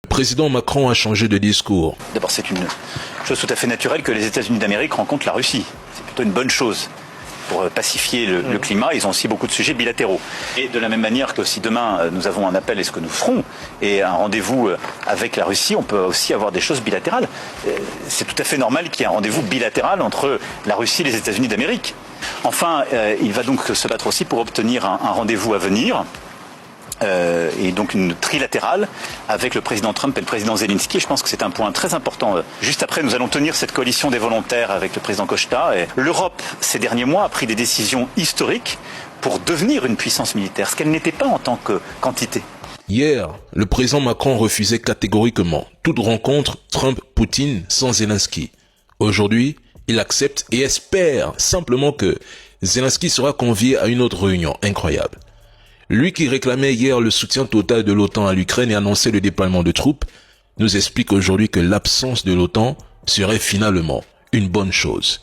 Le président Macron a changé de discours. D'abord, c'est une chose tout à fait naturelle que les États-Unis d'Amérique rencontrent la Russie. C'est plutôt une bonne chose pour pacifier le climat. Ils ont aussi beaucoup de sujets bilatéraux. Et de la même manière que si demain nous avons un appel, et ce que nous ferons, et un rendez-vous avec la Russie, on peut aussi avoir des choses bilatérales. C'est tout à fait normal qu'il y ait un rendez-vous bilatéral entre la Russie et les États-Unis d'Amérique. Enfin, il va donc se battre aussi pour obtenir un rendez-vous à venir. Et donc une trilatérale avec le président Trump et le président Zelensky. Et je pense que c'est un point très important. Juste après, nous allons tenir cette coalition des volontaires avec le président Costa. Et l'Europe, ces derniers mois, a pris des décisions historiques pour devenir une puissance militaire, ce qu'elle n'était pas en tant que quantité. Hier, le président Macron refusait catégoriquement toute rencontre Trump-Poutine sans Zelensky. Aujourd'hui, il accepte et espère simplement que Zelensky sera convié à une autre réunion incroyable. Lui qui réclamait hier le soutien total de l'OTAN à l'Ukraine et annonçait le déploiement de troupes, nous explique aujourd'hui que l'absence de l'OTAN serait finalement une bonne chose.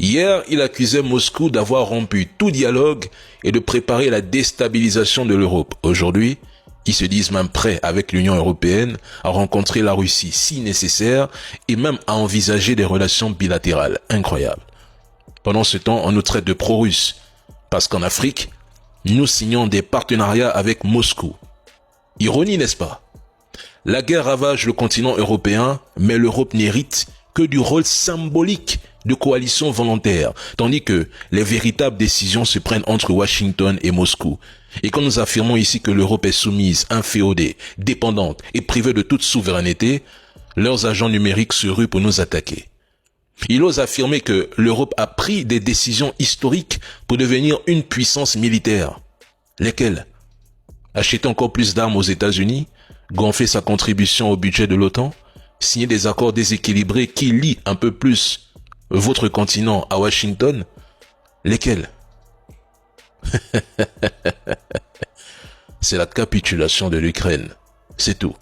Hier, il accusait Moscou d'avoir rompu tout dialogue et de préparer la déstabilisation de l'Europe. Aujourd'hui, ils se disent même prêts avec l'Union européenne à rencontrer la Russie si nécessaire et même à envisager des relations bilatérales incroyables. Pendant ce temps, on nous traite de pro-russes parce qu'en Afrique, nous signons des partenariats avec Moscou. Ironie, n'est-ce pas? La guerre ravage le continent européen, mais l'Europe n'hérite que du rôle symbolique de coalition volontaire, tandis que les véritables décisions se prennent entre Washington et Moscou. Et quand nous affirmons ici que l'Europe est soumise, inféodée, dépendante et privée de toute souveraineté, leurs agents numériques se ruent pour nous attaquer. Il ose affirmer que l'Europe a pris des décisions historiques pour devenir une puissance militaire. Lesquelles? Acheter encore plus d'armes aux États-Unis, gonfler sa contribution au budget de l'OTAN, signer des accords déséquilibrés qui lient un peu plus votre continent à Washington. Lesquelles? C'est la capitulation de l'Ukraine. C'est tout.